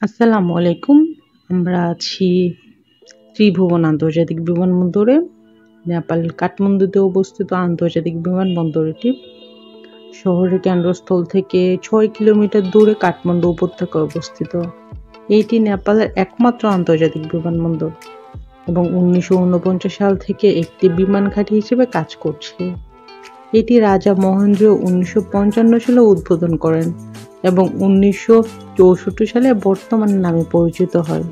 আসসালামু আলাইকুম। আমরা আছি ত্রিভুবন আন্তর্জাতিক বিমানবন্দরে। নেপাল কাঠমান্ডুতে অবস্থিত আন্তর্জাতিক বিমানবন্দরটি শহরের কেন্দ্রস্থল থেকে 6 কিলোমিটার দূরে কাঠমান্ডু উপত্যকায় অবস্থিত। এটি নেপালের একমাত্র আন্তর্জাতিক বিমানবন্দর এবং 1949 সাল থেকে একটি বিমান ঘাঁটি হিসেবে কাজ করছে। এটি রাজা মহেন্দ্র 1955 সালে উদ্বোধন করেন এবং 1964 সালে বর্তমান নামে পরিচিত হয়।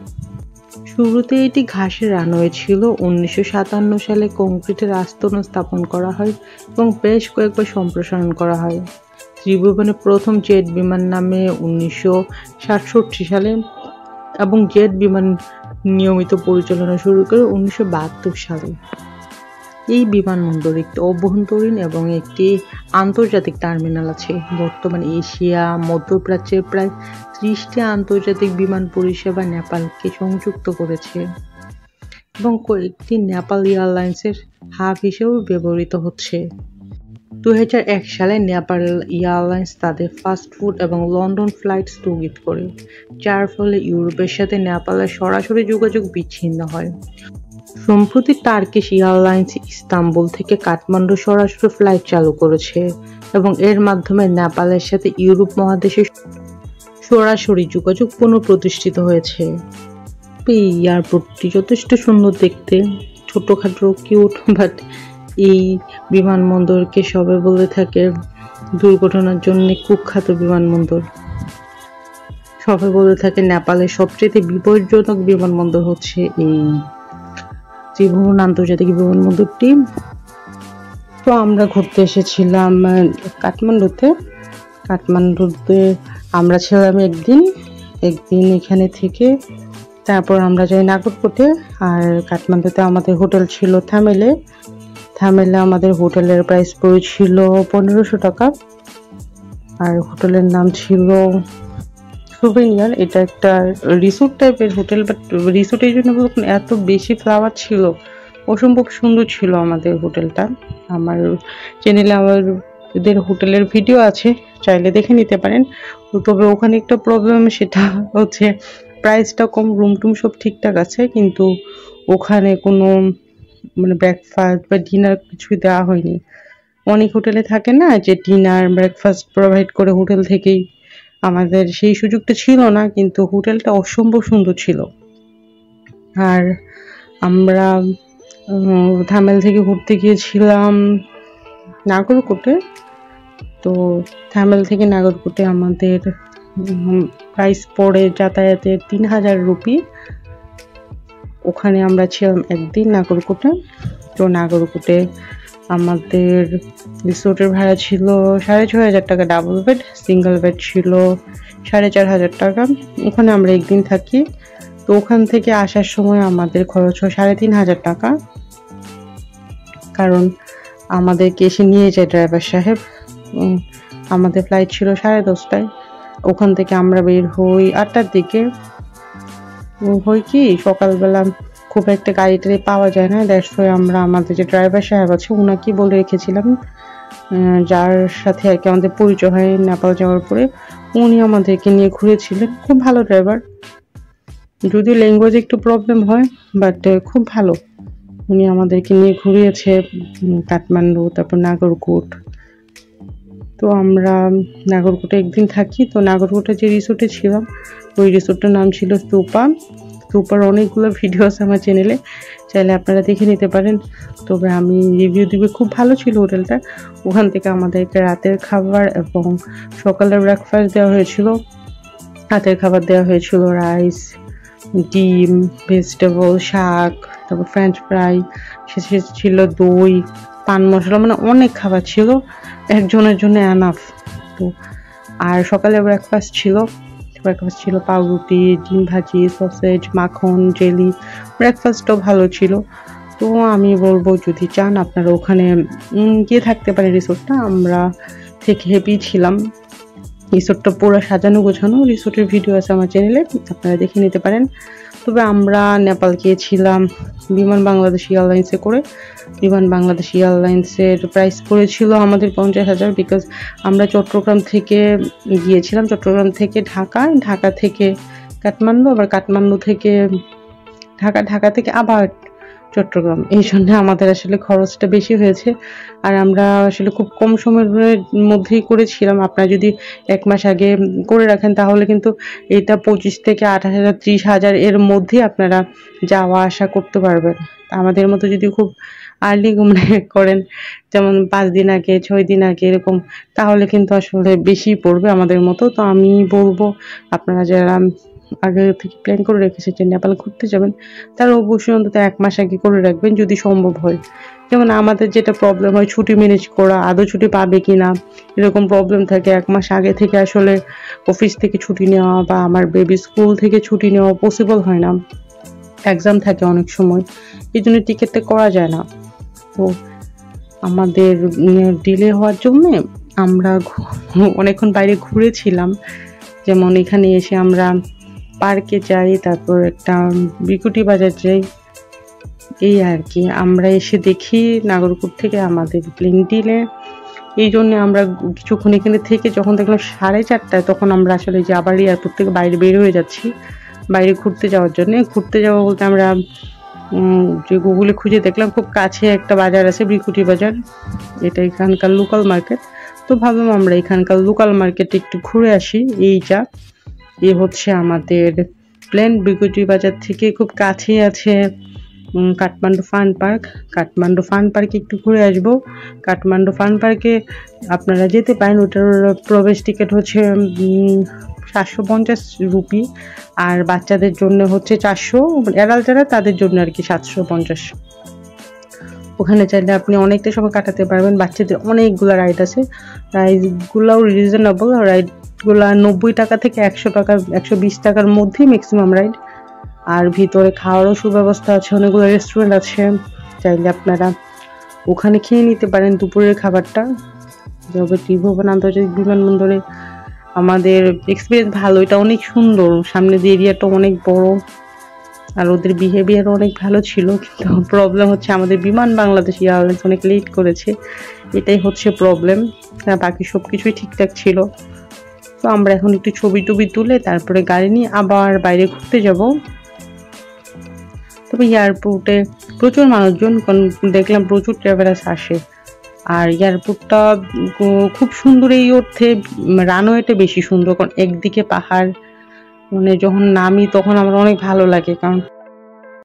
শুরুতে এটি ঘাসের রানওয়ে ছিল। 1957 সালে কংক্রিটের আস্তরণ স্থাপন করা হয় এবং বেশ কয়েকবার সম্প্রসারণ করা হয়। ত্রিভুবনে প্রথম জেট বিমান নামে 1967 সালে এবং জেট বিমান নিয়মিত পরিচালনা শুরু করে 1972 সালে। এই বিমানবন্দর একটি অভ্যন্তরীণ এবং একটি আন্তর্জাতিক টার্মিনাল আছে। বর্তমানে এশিয়া, মধ্যপ্রাচ্যের প্রায় 30টি আন্তর্জাতিক বিমান পরিষেবা নেপালকে সংযুক্ত করেছে এবং কয়েকটি নেপাল এয়ারলাইন্সের হাব হিসেবে ব্যবহৃত হচ্ছে। 2001 সালে নেপাল এয়ারলাইন্স তাদের ফাস্ট ফুড এবং লন্ডন ফ্লাইট স্থগিত করে, যার ফলে ইউরোপের সাথে নেপালের সরাসরি যোগাযোগ বিচ্ছিন্ন হয়। সম্প্রতি টার্কিশ এয়ারলাইন্স ইস্তাম্বুল থেকে কাঠমান্ডু সরাসরি ফ্লাইট চালু করেছে এবং এর মাধ্যমে নেপালের সাথে ইউরোপ মহাদেশের সরাসরি যোগাযোগ পুনঃপ্রতিষ্ঠিত হয়েছে। এই এয়ারপোর্টটি যথেষ্ট সুন্দর দেখতে, ছোটখাটো কিউট, বাট এই বিমানবন্দরকে সবাই বলে থাকে দুর্ঘটনার জন্য কুখ্যাত বিমানবন্দর। সবাই বলে থাকে নেপালের সবচেয়ে বিপজ্জনক বিমানবন্দর হচ্ছে এই ত্রিভুবন আন্তর্জাতিক বিমানবন্দরটি। তো আমরা ঘুরতে এসেছিলাম কাঠমান্ডুতে আমরা ছিলাম একদিন এখানে থেকে তারপর আমরা যাই নাগরকোটে। আর কাঠমান্ডুতে আমাদের হোটেল ছিল থামেলে আমাদের হোটেলের প্রাইস পড়েছিল 1500 টাকা। আর হোটেলের নাম ছিল সুভেনিয়ার। এটা একটা রিসোর্ট টাইপের হোটেল, বাট রিসোর্টের জন্য এত বেশি ফ্লাওয়ার ছিল, অসম্ভব সুন্দর ছিল আমাদের হোটেলটা। আমার চ্যানেলে আমাদের হোটেলের ভিডিও আছে, চাইলে দেখে নিতে পারেন। তবে ওখানে একটা প্রবলেম, সেটা হচ্ছে প্রাইসটা কম, রুম টুম সব ঠিকঠাক আছে, কিন্তু ওখানে কোনো ব্রেকফাস্ট বা ডিনার কিছুই দেওয়া হয়নি। অনেক হোটেলে থাকে না যে ডিনার ব্রেকফাস্ট প্রোভাইড করে হোটেল থেকেই, আমাদের সেই সুযোগটা ছিল না, কিন্তু হোটেলটা অসম্ভব সুন্দর ছিল। আর আমরা থামেল থেকে ঘুরতে গিয়েছিলাম নাগরকোটে। তো থামেল থেকে নাগরকোটে আমাদের প্রাইস পড়ে যাতায়াতের 3000 রুপি। ওখানে আমরা ছিলাম একদিন নাগরকোটে। তো নাগরকোটে আমাদের রিসোর্টের ভাড়া ছিল 6500 টাকা, ডাবল বেড, সিঙ্গেল বেড ছিল 4500 টাকা। ওখানে আমরা একদিন থাকি। তো ওখান থেকে আসার সময় আমাদের খরচ হয় 3500 টাকা, কারণ আমাদেরকে এসে নিয়ে যায় ড্রাইভার সাহেব। আমাদের ফ্লাইট ছিল 10:30টায়। ওখান থেকে আমরা বের হই 8টার দিকে। হয় কি সকালবেলা খুব একটা গাড়ি টাড়ি পাওয়া যায় না, দ্যাটস ওয়াই আমরা আমাদের যে ড্রাইভার সাহেব আছে ওনাকে বলে রেখেছিলাম, যার সাথে আর কি আমাদের পরিচয় হয় নেপাল যাওয়ার পরে। উনি আমাদেরকে নিয়ে ঘুরেছিলেন, খুব ভালো ড্রাইভার, যদিও ল্যাঙ্গুয়েজ একটু প্রবলেম হয়, বাট খুব ভালো। উনি আমাদেরকে নিয়ে ঘুরিয়েছে কাঠমান্ডু, তারপর নাগরকোট। তো আমরা নাগরকোটে একদিন থাকি। তো নাগরকোটে যে রিসোর্টে ছিলাম, ওই রিসোর্টটার নাম ছিল স্তূপার অনেকগুলো ভিডিও আছে আমার চ্যানেলে, চাইলে আপনারা দেখে নিতে পারেন। তবে আমি রিভিউ দিবে, খুব ভালো ছিল হোটেলটা। ওখান থেকে আমাদেরকে রাতের খাবার এবং সকালের ব্রেকফাস্ট দেওয়া হয়েছিল। রাতের খাবার দেওয়া হয়েছিল রাইস, ডিম, ভেজিটেবল, শাক, তারপর ফ্রেঞ্চ ফ্রাই, শেষে ছিল দই, পান মশলা, অনেক খাবার ছিল, একজনের জন্য এনাফ। তো আর সকালে ব্রেকফাস্ট ছিল পাউরুটি, ডিম ভাজি, সসেজ, মাখন, জেলি। ব্রেকফাস্টও ভালো ছিল। তো আমি বলবো যদি চান আপনারা ওখানে গিয়ে থাকতে পারেন রিসোর্টটা। আমরা থেকে হ্যাপি ছিলাম। রিসোর্টটা পুরো সাজানো গোছানো, রিসোর্টের ভিডিও আছে আমার চ্যানেলে, আপনারা দেখে নিতে পারেন। তবে আমরা নেপাল গিয়েছিলাম বিমান বাংলাদেশ এয়ারলাইন্সে করে। বিমান বাংলাদেশ এয়ারলাইন্সের প্রাইস পড়েছিল আমাদের 50,000, বিকজ আমরা চট্টগ্রাম থেকে গিয়েছিলাম, চট্টগ্রাম থেকে ঢাকা থেকে কাঠমান্ডু, আবার কাঠমান্ডু থেকে ঢাকা, ঢাকা থেকে আবার চট্টগ্রাম। এই জন্য আমাদের আসলে খরচটা বেশি হয়েছে। আর আমরা আসলে খুব কম সময়ের মধ্যেই করেছিলাম। আপনারা যদি 1 মাস আগে করে রাখেন তাহলে কিন্তু এটা 25 থেকে 28,000 30,000 এর মধ্যে আপনারা যাওয়া আসা করতে পারবেন। আমাদের মতো যদি খুব আর্লি মানে করেন, যেমন 5 দিন আগে 6 দিন আগে এরকম, তাহলে কিন্তু আসলে বেশি পড়বে আমাদের মতো। তো আমি বলবো আপনারা যারা আগে থেকে প্ল্যান করে রেখেছেন যে নেপাল ঘুরতে যাবেন, তারা অবশ্যই অন্তত 1 মাস আগে করে রাখবেন যদি সম্ভব হয়। যেমন আমাদের যেটা প্রবলেম হয় ছুটি ম্যানেজ করা, আদৌ ছুটি পাবে কিনা এরকম প্রবলেম থাকে। 1 মাস আগে থেকে আসলে অফিস থেকে ছুটি নেওয়া বা আমার বেবি স্কুল থেকে ছুটি নেওয়া পসিবল হয় না, এক্সাম থাকে অনেক সময়, এই জন্য টিকিটটা করা যায় না। তো আমাদের ডিলে হওয়ার জন্য আমরা অনেকক্ষণ বাইরে ঘুরেছিলাম। যেমন এখানে এসে আমরা পার্কে যাই, তারপর একটা বিকুটি বাজার যাই, এই আর কি। আমরা এসে দেখি নাগরপুর থেকে আমাদের প্লেন ডিলে। এই জন্য আমরা কিছুক্ষণ এখানে থেকে যখন দেখলাম 4:30 তখন আমরা আসলে যে আবার এয়ারপোর্ট থেকে বাইরে বের হয়ে যাচ্ছি বাইরে ঘুরতে যাওয়ার জন্য। ঘুরতে যাওয়া বলতে আমরা যে গুগলে খুঁজে দেখলাম খুব কাছে একটা বাজার আছে বিকুটি বাজার, এটা এখানকার লোকাল মার্কেট। তো ভাবলাম আমরা এখানকার লোকাল মার্কেটে একটু ঘুরে আসি। এই হচ্ছে আমাদের প্ল্যান। বিকুটি বাজার থেকে খুব কাছেই আছে Kathmandu fun park. Kathmandu fun পার্কে একটু ঘুরে আসবো। কাঠমান্ডু ফান পার্কে আপনারা যেতে পারেন, ওটার প্রবেশ টিকিট হচ্ছে 750 রুপি, আর বাচ্চাদের জন্য হচ্ছে 400, অ্যাডাল্ট যারা তাদের জন্য আর কি 750। ওখানে চাইলে আপনি অনেকটা সময় কাটাতে পারবেন। বাচ্চাদের অনেকগুলো রাইড আছে, রাইডগুলোও রিজনেবল। রাইডগুলো 90 টাকা থেকে 100 টাকা 120 টাকার মধ্যেই ম্যাক্সিমাম রাইড। আর ভিতরে খাওয়ারও সুব্যবস্থা আছে, অনেকগুলো রেস্টুরেন্ট আছে, চাইলে আপনারা ওখানে খেয়ে নিতে পারেন দুপুরের খাবারটা। তবে ত্রিভুবন আন্তর্জাতিক বিমানবন্দরে আমাদের এক্সপিরিয়েন্স ভালো, এটা অনেক সুন্দর, সামনে দিয়ে এরিয়াটা অনেক বড়, আর ওদের বিহেভিয়ার অনেক ভালো ছিল। কিন্তু প্রবলেম হচ্ছে আমাদের বিমান বাংলাদেশ এয়ারলাইন্স অনেক লেট করেছে, এটাই হচ্ছে প্রবলেম। বাকি সব কিছুই ঠিকঠাক ছিল। তো আমরা এখন একটু ছবি টবি তুলে তারপরে গাড়ি নিয়ে আবার বাইরে ঘুরতে যাব। তবে এয়ারপোর্টে প্রচুর মানুষজন, কারণ দেখলাম প্রচুর ট্রাভেলার্স আসে। আর এয়ারপোর্টটা খুব সুন্দর এই অর্থে, রানওয়েটা বেশি সুন্দর, কারণ একদিকে পাহাড়, মানে যখন নামি তখন আমার অনেক ভালো লাগে, কারণ